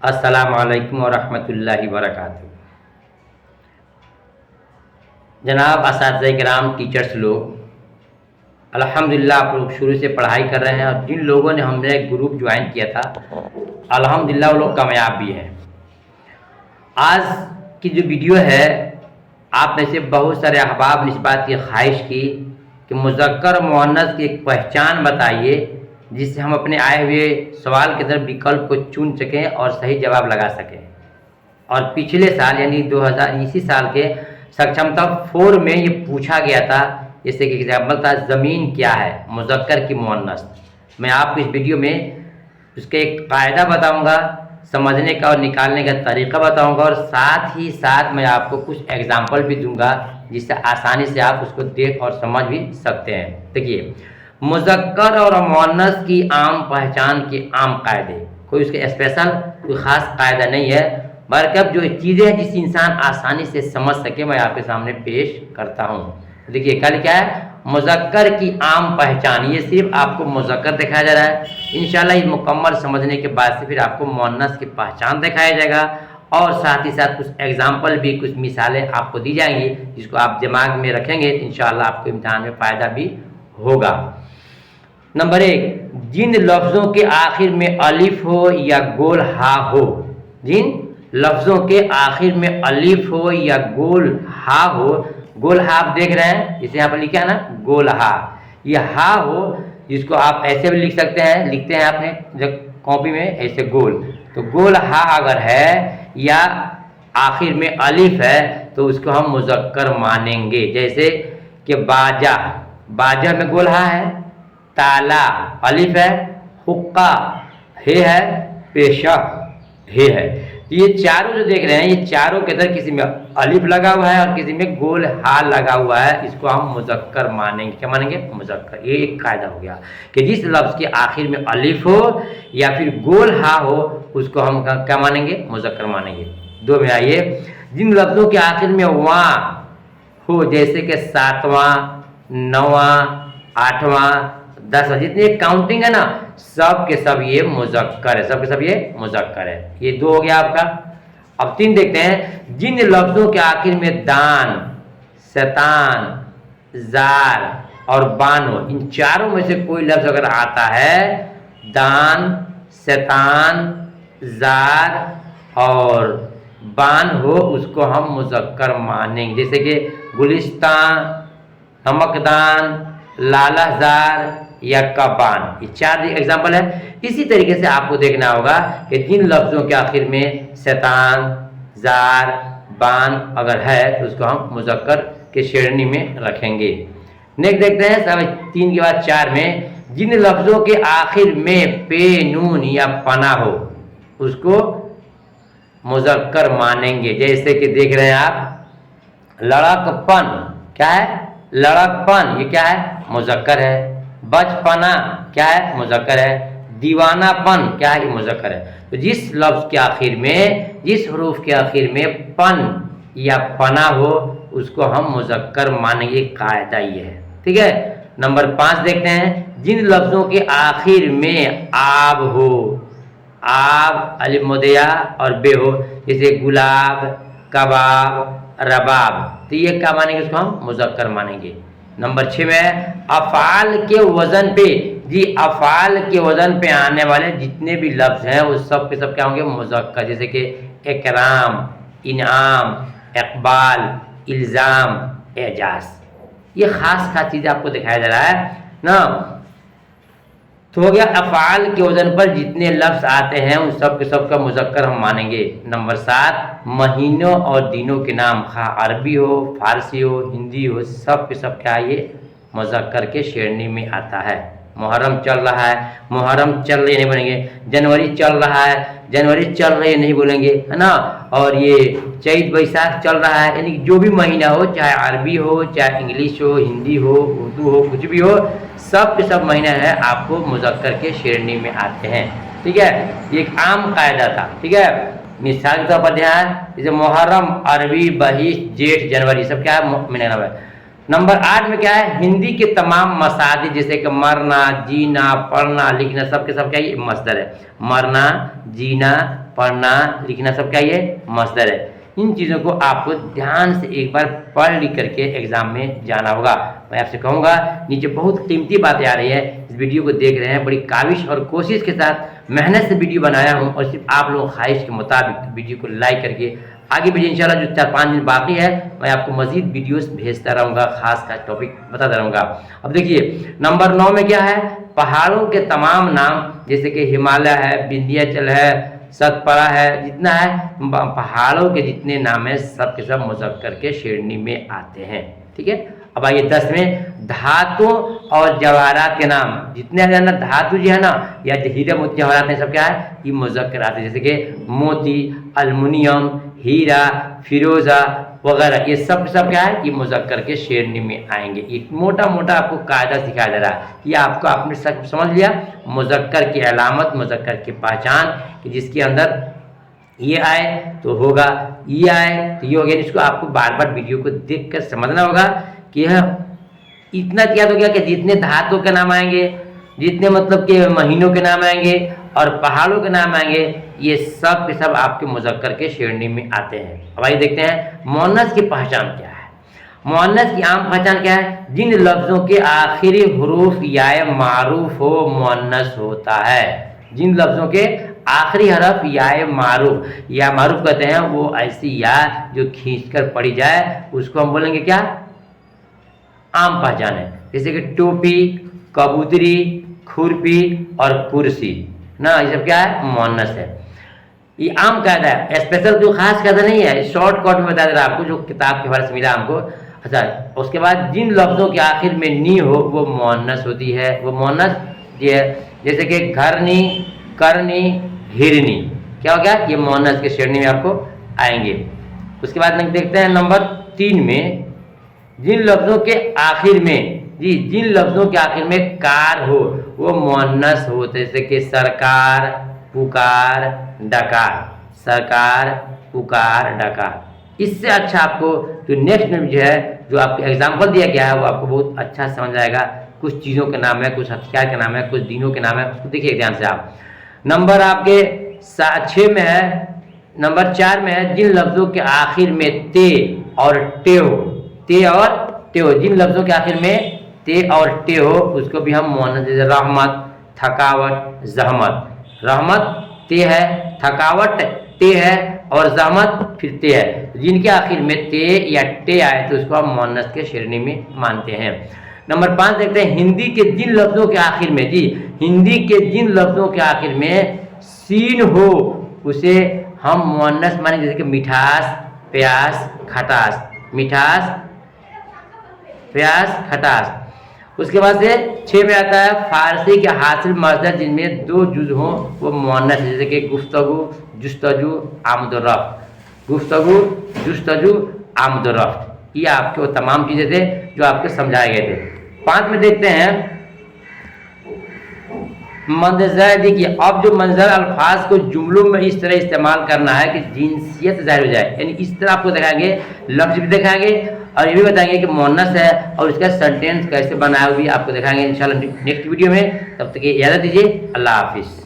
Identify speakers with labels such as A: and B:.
A: अस्सलाम वालेकुम वरहमतुल्लाहि वबरकातुहू। जनाब असातिज़ा किराम, टीचर्स लोग, अल्हम्दुलिल्लाह आप लोग शुरू से पढ़ाई कर रहे हैं और जिन लोगों ने हमने ग्रुप ज्वाइन किया था अल्हम्दुलिल्लाह वो लोग कामयाब भी हैं। आज की जो वीडियो है, आप में से बहुत सारे अहबाब ने इस बात की ख्वाहिश की कि मुज़क्कर और मुअन्नस की एक पहचान बताइए जिससे हम अपने आए हुए सवाल के अंदर विकल्प को चुन सकें और सही जवाब लगा सकें। और पिछले साल यानी 2000 इसी साल के सक्षमता 4 में ये पूछा गया था। जैसे कि एग्जाम्पल था, ज़मीन क्या है, मुज़क्कर की मुअन्नस। मैं आपको इस वीडियो में उसके एक कायदा बताऊंगा, समझने का और निकालने का तरीका बताऊंगा और साथ ही साथ मैं आपको कुछ एग्जाम्पल भी दूंगा जिससे आसानी से आप उसको देख और समझ भी सकते हैं। देखिए, मुज़क्कर और मुअन्नस की आम पहचान के आम कायदे, कोई उसके स्पेशल कोई ख़ास कायदा नहीं है, बल्कि अब जो चीज़ें हैं जिसे इंसान आसानी से समझ सके मैं आपके सामने पेश करता हूँ। देखिए कल क्या है, मुज़क्कर की आम पहचान। ये सिर्फ आपको मुज़क्कर दिखाया जा रहा है। इंशाल्लाह ये मुकम्मल समझने के बाद से फिर आपको मुअन्नस की पहचान दिखाया जाएगा और साथ ही साथ कुछ एग्जाम्पल भी, कुछ मिसालें आपको दी जाएंगी जिसको आप दिमाग में रखेंगे तो इंशाल्लाह आपको इम्तिहान में फ़ायदा भी होगा। नंबर 1, जिन लफ्ज़ों के आखिर में अलिफ हो या गोल हा हो, जिन लफ्ज़ों के आखिर में अलिफ हो या गोल हा हो। गोल हा आप देख रहे हैं, इसे यहाँ पर लिखा है ना, गोल हा। ये हा हो जिसको आप ऐसे भी लिख सकते हैं, लिखते हैं आपने जब कॉपी में ऐसे गोल, तो गोल हा अगर है या आखिर में अलिफ है तो उसको हम मुज़क्कर मानेंगे। जैसे कि बाजा, बाजा में गोल हा है, ताला अलिफ है, हुक्का हे है, पेशा हे है। तो ये चारों जो देख रहे हैं, ये चारों के अंदर किसी में अलिफ लगा हुआ है और किसी में गोल हा लगा हुआ है, इसको हम मुज़क्कर मानेंगे। क्या मानेंगे? मुज़क्कर। ये एक कायदा हो गया कि जिस लफ्ज़ के आखिर में अलिफ हो या फिर गोल हा हो उसको हम क्या मानेंगे? मुज़क्कर मानेंगे। 2 में आइए, जिन लफ्ज़ों के आखिर में वां हो, जैसे कि 7वां, 9वां, 8वां, 10वां, जितनी काउंटिंग है ना, सब के सब ये मुज़क्कर है, सब के सब ये मुज़क्कर है। ये 2 हो गया आपका। अब 3 देखते हैं, जिन लफ्ज़ों के आखिर में दान, शैतान, जार और बान हो, इन चारों में से कोई लफ्ज़ अगर आता है, दान, शैतान, जार और बान हो, उसको हम मुज़क्कर मानेंगे। जैसे कि गुलिस्तान, नमकदान, लालाजार या कबान, ये 4 एग्जाम्पल है। इसी तरीके से आपको देखना होगा कि जिन लफ्ज़ों के आखिर में शैतान, जार, बान अगर है तो उसको हम मुज़क्कर के श्रेणी में रखेंगे। नेक्स्ट देखते हैं, सब 3 के बाद 4 में, जिन लफ्ज़ों के आखिर में पे, नून या पना हो उसको मुज़क्कर मानेंगे। जैसे कि देख रहे हैं आप, लड़कपन क्या है? लड़कपन, ये क्या है? मुज़क्कर है। बचपना क्या है? मुज़क्कर है। दीवानापन क्या है? मुज़क्कर है। तो जिस लफ्ज़ के आखिर में, जिस हरूफ के आखिर में पन या पना हो उसको हम मुज़क्कर मानेंगे। कायदा ये है, ठीक है। नंबर 5 देखते हैं, जिन लफ्ज़ों के आखिर में आब हो, आब, अलिफ मुद्दया और बे हो, जैसे गुलाब, कबाब, रबाब, तो ये क्या मानेंगे? उसको हम मुज़क्कर मानेंगे। नंबर 6 में, अफ़ाल के वज़न पे, जी अफ़ाल के वज़न पे आने वाले जितने भी लफ्ज़ हैं वो सब के सब क्या होंगे? मुज़क्कर। जैसे कि इकराम, इनाम, इक़बाल, इल्ज़ाम, एजाज़, ये ख़ास ख़ास चीज़ें आपको दिखाया जा रहा है ना। तो हो गया, अफ़ाल के वज़न पर जितने लफ्ज़ आते हैं उन सब के सब का मुज़क्कर हम मानेंगे। नंबर 7, महीनों और दिनों के नाम, खा अरबी हो, फ़ारसी हो, हिंदी हो, सब के सब क्या ये मुज़क्कर के श्रेणी में आता है। मुहर्रम चल रहा है, मुहर्रम चल रही नहीं बोलेंगे। जनवरी चल रहा है, जनवरी चल रही नहीं बोलेंगे, है ना। और ये चैत बैसाख चल रहा है, यानी जो भी महीना हो, चाहे अरबी हो, चाहे इंग्लिश हो, हिंदी हो, उर्दू हो, कुछ भी हो, सब के सब महीना है आपको मुज़क्कर के श्रेणी में आते हैं, ठीक है। ये एक आम कायदा था, ठीक है। मिसाल के तौर पर ध्यान, जैसे मुहर्रम, अरबी, बहिश, जेठ, जनवरी, सब क्या है? महीना है। नंबर 8 में क्या है, हिंदी के तमाम मसादे जैसे कि मरना, जीना, पढ़ना, लिखना, सब के सब क्या ये मसदर है। मरना, जीना, पढ़ना, लिखना सब क्या ये मसदर है। इन चीज़ों को आपको ध्यान से एक बार पढ़ लिख करके एग्जाम में जाना होगा। मैं आपसे कहूँगा, नीचे बहुत कीमती बातें आ रही है, इस वीडियो को देख रहे हैं, बड़ी काविश और कोशिश के साथ मेहनत से वीडियो बनाया हूँ और सिर्फ आप लोग ख्वाहिश के मुताबिक वीडियो को लाइक करके आगे भी इंशाल्लाह जो 4-5 दिन बाकी है मैं आपको मजीद वीडियोस भेजता रहूँगा, खास टॉपिक बताता रहूँगा। अब देखिए नंबर 9 में क्या है, पहाड़ों के तमाम नाम जैसे कि हिमालय है, विंध्याचल है, सतपुड़ा है, जितना है पहाड़ों के जितने नाम है सब के सब मुज़क्कर के श्रेणी में आते हैं। ठीक है, अब आइए 10 में, धातु और जवाहरात के नाम जितने हैं ना, धातु जो है ना या हीरा मोती जवाहरात हैं सब क्या है ये मुज़क्कर आते हैं, जैसे कि मोती, अल्मुनियम, हीरा, फिरोजा वगैरह, ये सब क्या है ये मुज़क्कर के श्रेणी में आएंगे। ये मोटा मोटा आपको कायदा सिखाया जा रहा है, ये आपको आपने सब समझ लिया, मुज़क्कर की अलामत, मुज़क्कर की पहचान कि जिसके अंदर ये आए तो होगा, ये आए तो ये हो गया। इसको आपको बार बार वीडियो को देख कर समझना होगा कि यह इतना याद हो गया कि जितने धातुओं के नाम आएंगे, जितने मतलब के महीनों के नाम आएंगे और पहाड़ों के नाम आएंगे, ये सब के सब आपके मुज़क्कर के श्रेणी में आते हैं। अब आइए देखते हैं मुअन्नस की पहचान क्या है। मुअन्नस की आम पहचान क्या है, जिन लफ्ज़ों के आखिरी हरूफ या मारूफ हो मुअन्नस होता है। जिन लफ्ज़ों के आखिरी हरफ या मारूफ कहते हैं, वो ऐसी या जो खींचकर पढ़ी जाए उसको हम बोलेंगे क्या, आम पहचान है। जैसे कि टोपी, कबूतरी, खुरपी और कुर्सी ना, ये सब क्या है मुअन्नस है। ये आम कायदा है, स्पेशल जो खास कायदा नहीं है, शॉर्टकट में बता दे रहा आपको जो किताब के हवाले से मिला हमको। अच्छा, उसके बाद जिन लफ्ज़ों के आखिर में नी हो वो मुअन्नस होती है, वो मुअन्नस ये जैसे कि घरनी, करनी, हिरनी, क्या हो गया ये मुअन्नस के श्रेणी में आपको आएंगे। उसके बाद देखते हैं नंबर 3 में, जिन लफ्ज़ों के आखिर में जिन लफ्ज़ों के आखिर में कार हो वो मुअन्नस होते, जैसे कि सरकार, पुकार, डकार, सरकार, पुकार, डकार। इससे अच्छा आपको जो नेक्स्ट में जो है जो आपको एग्जाम्पल दिया गया है वो आपको बहुत अच्छा समझ आएगा। कुछ चीज़ों के नाम है, कुछ हथियार के नाम है, कुछ दिनों के नाम है, उसको देखिए ध्यान से आप। नंबर आपके 6 में है, नंबर 4 में है, जिन लफ्ज़ों के आखिर में ते और टे हो, ते और टे हो, जिन लफ्ज़ों के आखिर में ते और टे हो उसको भी हम मुअन्नस, जैसे रहमत, थकावट, जहमत। रहमत ते है, थकावट ते है और जहमत फिर ते है, जिनके आखिर में ते या टे आए तो उसको हम मुअन्नस के श्रेणी में मानते हैं। नंबर 5 देखते हैं, हिंदी के जिन लफ्ज़ों के आखिर में हिंदी के जिन लफ्ज़ों के आखिर में सीन हो उसे हम मुअन्नस माने, जैसे कि मिठास, प्यास, खटास, मिठास, प्यास, खटास। उसके बाद से 6 में आता है, फारसी के हासिल मज़दर जिनमें 2 जुज़ हों वो मुअन्नस, जैसे कि गुफ्तगू, जुस्तजू, आमद-ओ-रफ्त, गुफ्तगू, जुस्तजू, आमद-ओ-रफ्त। ये आपके वो तमाम चीज़ें थे जो आपके समझाए गए थे। 5 में देखते हैं मंजर। देखिए अब जो मंजर अल्फाज को जुमलों में इस तरह इस्तेमाल करना है कि जिनसियत ज़ाहिर हो जाए, यानी इस तरह आपको दिखाएंगे, लफ्ज़ भी दिखाएंगे और ये भी बताएंगे कि मुअन्नस है और उसका सेंटेंस कैसे बनाया वो भी आपको दिखाएंगे इंशाल्लाह नेक्स्ट वीडियो में। तब तक इजाज़त दीजिए, अल्लाह हाफिज़।